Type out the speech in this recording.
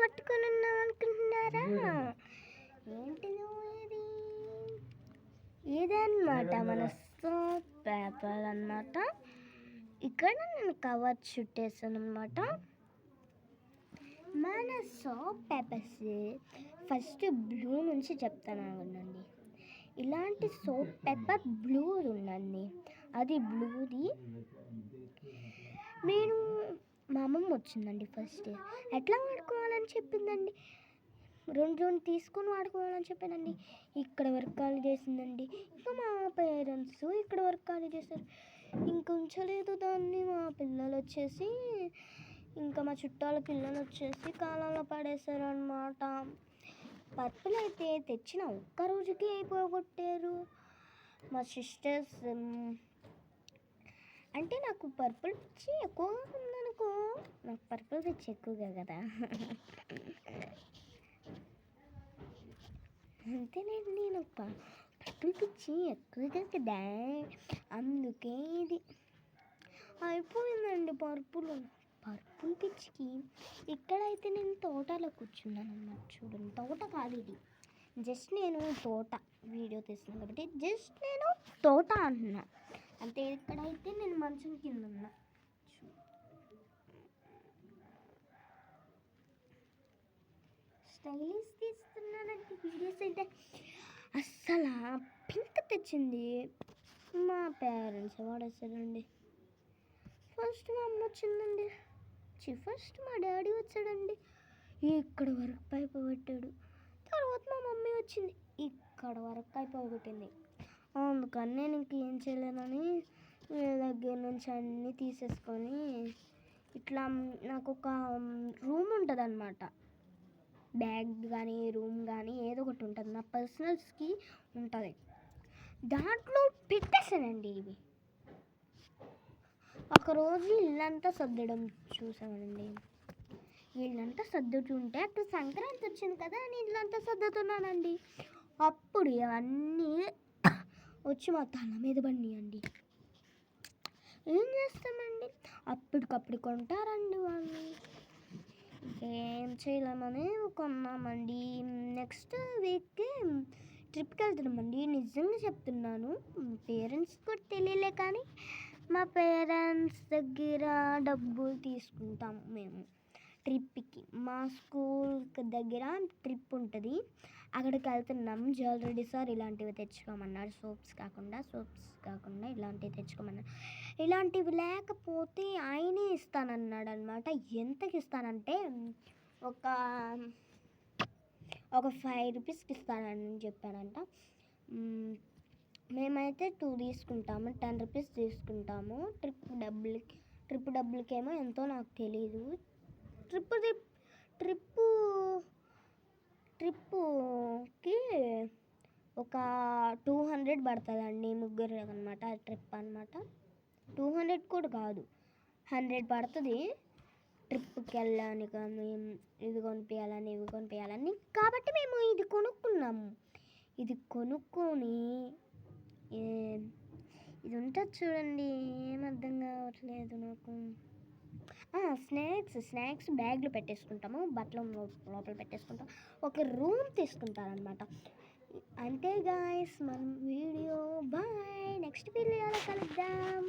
పట్టుకొని ఉన్నాం అనుకుంటున్నారా? ఏంటిదో ఇది, ఇదన్నమాట మన సోప్ పేపర్ అన్నమాట. ఇక్కడ నేను కవర్ చుట్టేసాను అనమాట. మన సోప్ పేపర్స్ ఫస్ట్ బ్లూ నుంచి చెప్తాను అండి. ఇలాంటి సోప్ పేపర్ బ్లూ ఉందండి, అది బ్లూది. నేను మా అమ్మమ్మ వచ్చిందండి, ఫస్ట్ ఎట్లా వాడుకోవాలని చెప్పిందండి. రెండు తీసుకొని వాడుకోవాలని చెప్పానండి. ఇక్కడ వరకు ఖాళీ చేసిందండి. ఇంకా మా పేరెంట్స్ ఇక్కడ వరకు ఖాళీ చేశారు. ఇంకా ఉంచలేదు దాన్ని. మా పిల్లలు వచ్చేసి, ఇంకా మా చుట్టాల పిల్లలు వచ్చేసి కాలంలో పడేశారు అన్నమాట. పర్పుల్ అయితే తెచ్చిన ఒక్క రోజుకి అయిపోగొట్టారు మా సిస్టర్స్. అంటే నాకు పర్పుల్ పిచ్చి ఎక్కువగా ఉందనుకో, నాకు పర్పుల్ పిచ్చి ఎక్కువగా కదా. అంతేనండి, నేను పర్పుల్ పిచ్చి ఎక్కువగా కదా, అందుకే ఇది అయిపోయిందండి పర్పుల్ పిచ్చికి. ఇక్కడైతే నేను తోటలో కూర్చున్నాను అన్నమాట. చూడండి, తోట కాదు ఇది, జస్ట్ నేను తోట వీడియో తీస్తున్నాను కాబట్టి జస్ట్ నేను తోట అంటున్నా అంతే. ఇక్కడైతే నేను మంచం కింద ఉన్నా. స్టైలిష్ తీస్తున్నానంటే వీడియోస్ అయితే. అస్సలు పింక్ తెచ్చింది మా పేరెంట్స్ వాడేసారండి. ఫస్ట్ మా అమ్మ వచ్చిందండి, ఫస్ట్ మా డాడీ వచ్చాడండి, ఇక్కడ వరకు పైపు పెట్టాడు. తర్వాత మా మమ్మీ వచ్చింది, ఇక్కడ వరకు అయిపోగొట్టింది. అందుకని నేను ఇంకేం చేయలేనని వీళ్ళ దగ్గర నుంచి అన్నీ తీసేసుకొని, ఇట్లా నాకు ఒక రూమ్ ఉంటుంది అన్నమాట. బ్యాగ్ కానీ రూమ్ కానీ ఏదో ఒకటి ఉంటుంది, నా పర్సనల్స్కి ఉంటుంది. దాంట్లో పెట్టేసానండి ఇవి. ఒకరోజు ఇల్లంతా సర్దడం చూసామండి. ఇల్లంతా సర్దుతుంటే అక్కడ సంక్రాంతి వచ్చింది కదా అని ఇల్లంతా సర్దుతున్నానండి. అప్పుడు ఇవన్నీ వచ్చి మా తల మీద పడినాయండి. ఏం చేస్తామండి, అప్పటికప్పుడు కొంటారండి వాళ్ళు. ఏం చేయలేమని కొన్నామండి. నెక్స్ట్ వీక్కి ట్రిప్కి వెళ్తున్నామండి. నిజంగా చెప్తున్నాను, పేరెంట్స్ కూడా తెలియలే కానీ మా పేరెంట్స్ దగ్గర డబ్బులు తీసుకుంటాము మేము ట్రిప్కి. మా స్కూల్ దగ్గర ట్రిప్ ఉంటుంది, అక్కడికి వెళ్తున్నాము. జ్యువెలరీ సార్ ఇలాంటివి తెచ్చుకోమన్నారు, సోప్స్ కాకుండా ఇలాంటివి తెచ్చుకోమన్నారు. ఇలాంటివి లేకపోతే ఆయనే ఇస్తానన్నాడు అనమాట. ఎంతకి ఇస్తానంటే ఒక 5 రూపీస్కి ఇస్తానని చెప్పానంట. మేమైతే 2 తీసుకుంటాము, 10 రూపీస్ తీసుకుంటాము. ట్రిప్ డబ్బులకేమో ఎంతో నాకు తెలీదు. ట్రిప్పుకి ఒక 200 పడుతుందండి, ముగ్గురు అనమాట. ట్రిప్ అనమాట 200 కూడా కాదు, 100 పడుతుంది ట్రిప్కి వెళ్ళాలని. కానీ ఇది కొనిపించాలని ఇవి కొనిపించాలని, కాబట్టి మేము ఇది కొనుక్కున్నాము. ఇది కొనుక్కొని ఇది ఉంటుంది చూడండి, ఏం అర్థం కావట్లేదు నాకు. స్నాక్స్ బ్యాగ్లో పెట్టేసుకుంటాము, బట్టలు లోపల పెట్టేసుకుంటాం, ఒక రూమ్ తీసుకుంటారనమాట. అంతే గాయ్స్, మన వీడియో బాయ్, నెక్స్ట్ వీడియోలో కలుద్దాం.